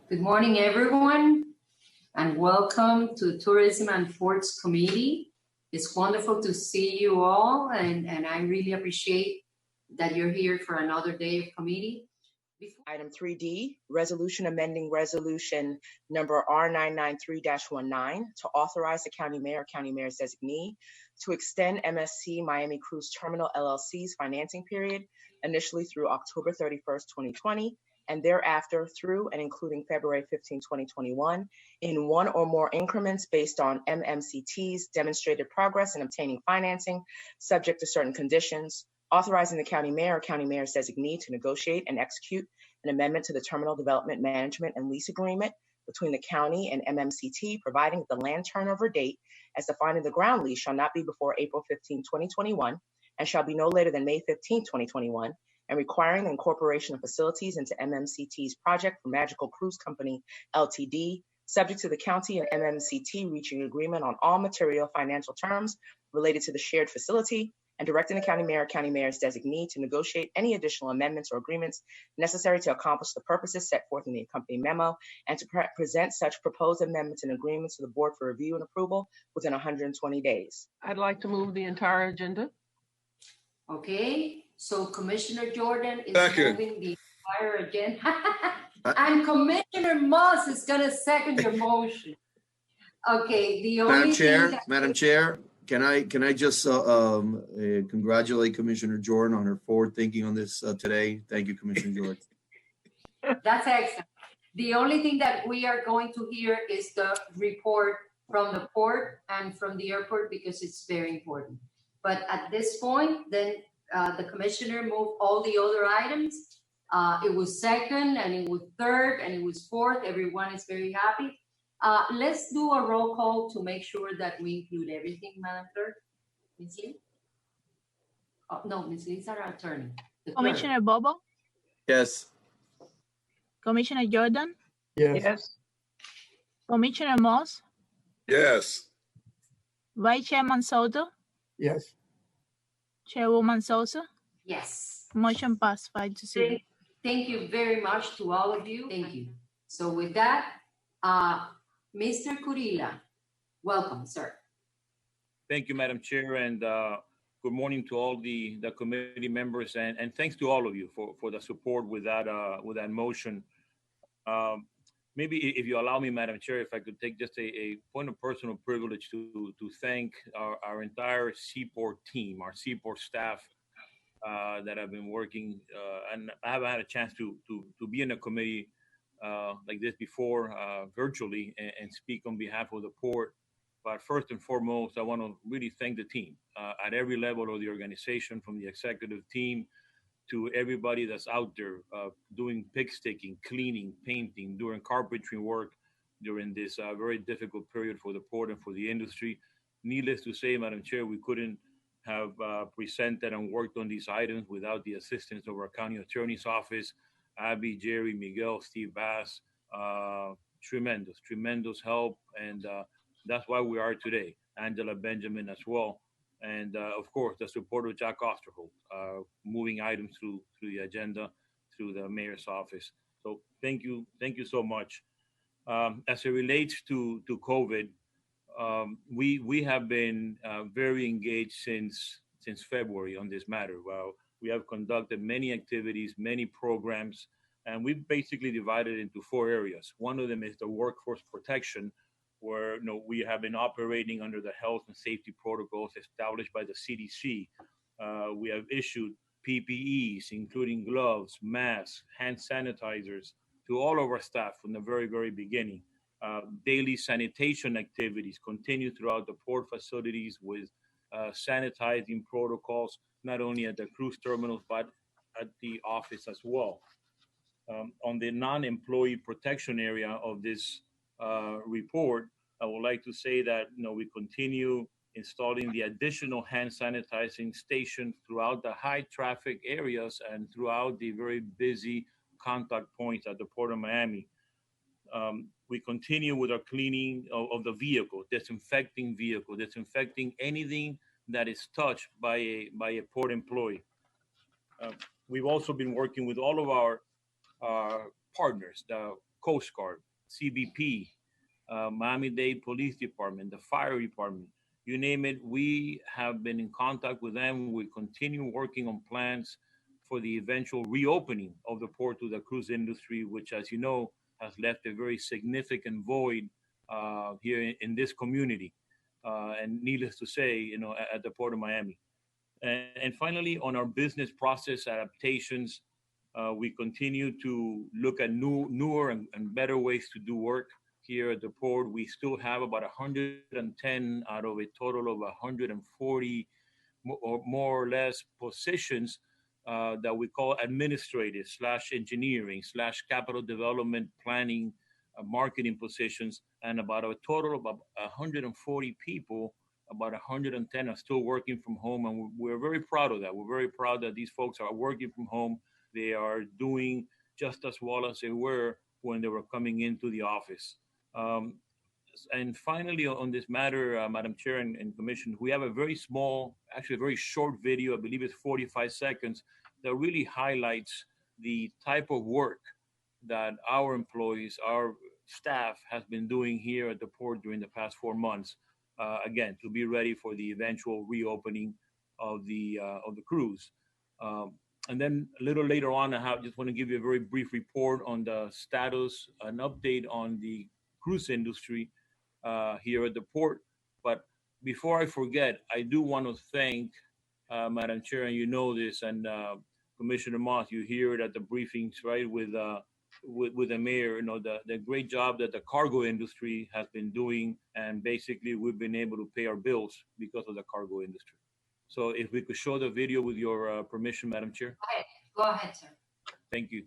Good morning, everyone, and welcome to Tourism and Ports Committee. It's wonderful to see you all, and I really appreciate that you're here for another day of committee. Item 3D, resolution amending resolution number R993-19 to authorize the county mayor's designee to extend MSC Miami Cruise Terminal LLC's financing period initially through October 31st, 2020, and thereafter through and including February 15, 2021, in one or more increments based on MMCT's demonstrated progress in obtaining financing, subject to certain conditions, authorizing the county mayor or county mayor's designee to negotiate and execute an amendment to the Terminal Development Management and Lease Agreement between the county and MMCT, providing that the land turnover date as defined in the ground lease shall not be before April 15, 2021, and shall be no later than May 15, 2021, and requiring the incorporation of facilities into MMCT's project for Magical Cruise Company, Ltd., subject to the county and MMCT reaching agreement on all material financial terms related to the shared facility, and directing the county mayor or county mayor's designee to negotiate any additional amendments or agreements necessary to accomplish the purposes set forth in the accompanying memo, and to present such proposed amendments and agreements to the board for review and approval within 120 days. I'd like to move the entire agenda. Okay, so Commissioner Jordan is Second. moving the entire agenda, and Commissioner Moss is going to second your motion. Okay, the only Madam Chair, can I just congratulate Commissioner Jordan on her forward thinking on this today? Thank you, Commissioner Jordan. That's excellent. The only thing that we are going to hear is the report from the port and from the airport, because it's very important. But at this point, then the commissioner moved all the other items. It was second, and it was third, and it was fourth. Everyone is very happy. Let's do a roll call to make sure that we include everything, Madam Clerk. Ms. Lee? Oh, no, Ms. Lee is our attorney. Commissioner Bobo? Yes. Commissioner Jordan? Yes. Commissioner Moss? Yes. Vice Chairman Soto? Yes. Chairwoman Sosa? Yes. Motion passed 5-0. Thank you very much to all of you. Thank you. So with that, Mr. Kurila, welcome, sir. Thank you, Madam Chair, and good morning to all the committee members, and thanks to all of you for the support with that motion. Maybe if you allow me, Madam Chair, if I could take just a point of personal privilege to thank our entire Seaport team, our Seaport staff that have been working, and I haven't had a chance to be in a committee like this before, virtually, and speak on behalf of the port. But first and foremost, I want to really thank the team at every level of the organization, from the executive team to everybody that's out there doing pig sticking, cleaning, painting, doing carpentry work during this very difficult period for the port and for the industry. Needless to say, Madam Chair, we couldn't have presented and worked on these items without the assistance of our county attorney's office, Abby, Jerry, Miguel, Steve Bass. Tremendous help, and that's why we are today. Angela Benjamin as well, and of course the support of Jack Osterholt, moving items through the agenda through the mayor's office. So thank you so much. As it relates to COVID, we have been very engaged since February on this matter. We have conducted many activities, many programs, and we've basically divided into 4 areas. One of them is the workforce protection, where we have been operating under the health and safety protocols established by the CDC. We have issued PPEs, including gloves, masks, hand sanitizers, to all of our staff from the very, very beginning. Daily sanitation activities continue throughout the port facilities with sanitizing protocols, not only at the cruise terminals, but at the office as well. On the non-employee protection area of this report, I would like to say that we continue installing the additional hand sanitizing stations throughout the high traffic areas and throughout the very busy contact points at the Port of Miami. We continue with our cleaning of the vehicle, disinfecting anything that is touched by a port employee. We've also been working with all of our partners, Coast Guard, CBP, Miami-Dade Police Department, the fire department, you name it. We have been in contact with them. We continue working on plans for the eventual reopening of the port to the cruise industry, which, as you know, has left a very significant void here in this community. And needless to say, at the Port of Miami. And finally, on our business process adaptations, we continue to look at newer and better ways to do work here at the port. We still have about 110 out of a total of 140 or more or less positions that we call administrative / engineering / capital development planning marketing positions, and about a total of about 140 people. About 110 are still working from home, and we're very proud of that. We're very proud that these folks are working from home. They are doing just as well as they were when they were coming into the office. And finally, on this matter, Madam Chair and Commission, we have a very small, actually a very short video, I believe it's 45 seconds, that really highlights the type of work that our employees, our staff has been doing here at the port during the past 4 months. Again, to be ready for the eventual reopening of the cruise. And then a little later on, I just want to give you a very brief report on the status, an update on the cruise industry here at the port. But before I forget, I do want to thank Madam Chair, and you know this, and Commissioner Moss, you hear it at the briefings, right, with the mayor, the great job that the cargo industry has been doing, and basically we've been able to pay our bills because of the cargo industry. So if we could show the video with your permission, Madam Chair. Go ahead, sir. Thank you.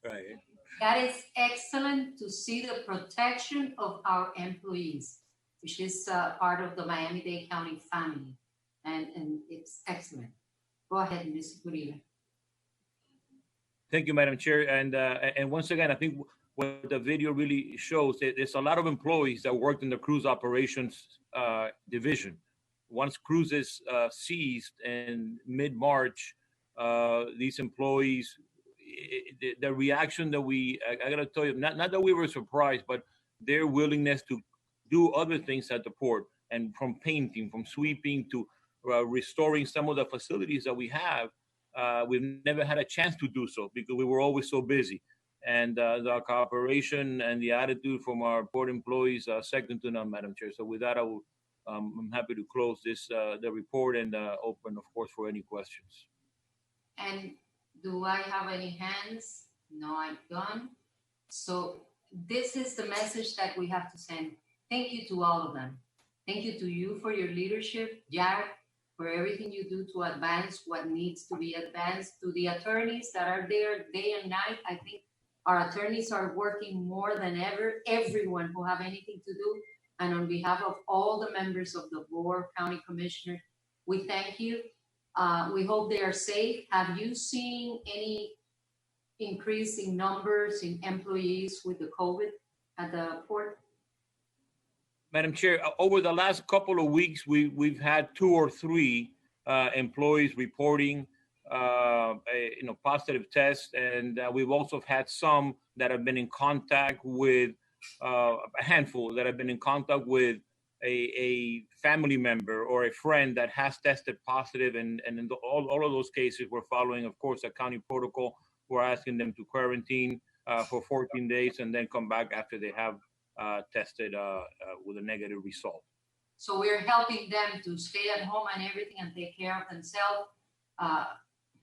Right. That is excellent to see the protection of our employees, which is part of the Miami-Dade County family, and it's excellent. Go ahead, Mr. Gurila. Thank you, Madam Chair. And once again, I think what the video really shows, there's a lot of employees that worked in the cruise operations division. Once cruises ceased in mid-March, these employees, the reaction that I gotta tell you, not that we were surprised, but their willingness to do other things at the port, and from painting, from sweeping to restoring some of the facilities that we have. We've never had a chance to do so because we were always so busy. And the cooperation and the attitude from our port employees are second to none, Madam Chair. So with that, I'm happy to close the report and open, of course, for any questions. And do I have any hands? No, I'm done. So this is the message that we have to send. Thank you to all of them. Thank you to you for your leadership, Jack, for everything you do to advance what needs to be advanced, to the attorneys that are there day and night. I think our attorneys are working more than ever, everyone who have anything to do. And on behalf of all the members of the board, county commissioner, we thank you. We hope they are safe. Have you seen any increase in numbers in employees with the COVID at the port? Madam Chair, over the last couple of weeks, we've had 2 or 3 employees reporting positive tests, and we've also had some that have been in contact with a handful that have been in contact with a family member or a friend that has tested positive, and in all of those cases, we're following, of course, a county protocol. We're asking them to quarantine for 14 days and then come back after they have tested with a negative result. So we're helping them to stay at home and everything and take care of themselves.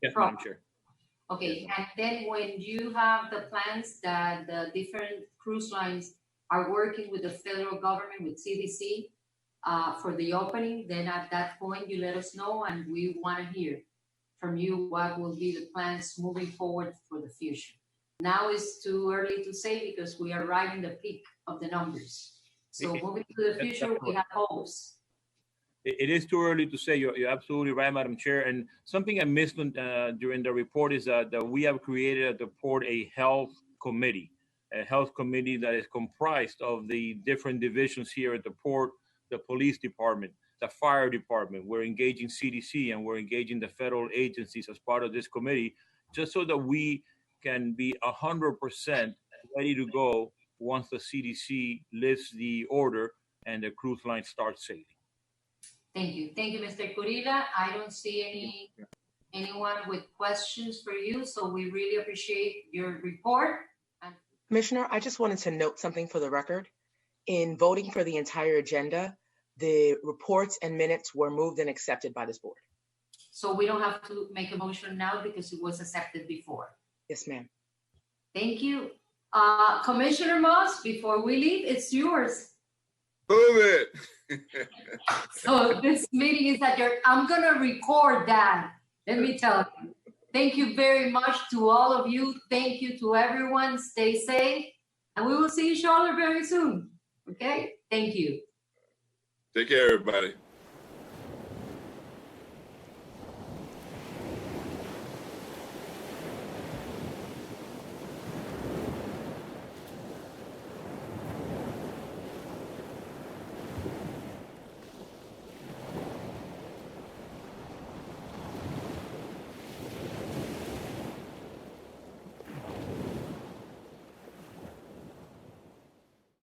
Yes, Madam Chair. Okay, and then when you have the plans that the different cruise lines are working with the federal government, with CDC, for the opening, then at that point, you let us know, and we want to hear from you what will be the plans moving forward for the future. Now it's too early to say because we are right in the peak of the numbers. So moving to the future, we have hopes. It is too early to say. You're absolutely right, Madam Chair. And something I missed during the report is that we have created at the port a health committee that is comprised of the different divisions here at the port, the police department, the fire department. We're engaging CDC and we're engaging the federal agencies as part of this committee, just so that we can be 100% ready to go once the CDC lifts the order and the cruise line starts sailing. Thank you. Thank you, Mr. Curila. I don't see anyone with questions for you, so we really appreciate your report. Commissioner, I just wanted to note something for the record. In voting for the entire agenda, the reports and minutes were moved and accepted by this board. So we don't have to make a motion now because it was accepted before. Yes, ma'am. Thank you. Commissioner Moss, before we leave, it's yours. Move it. So this meeting is adjourned. I'm going to record that. Let me tell you. Thank you very much to all of you. Thank you to everyone. Stay safe. And we will see each other very soon. Okay? Thank you. Take care, everybody.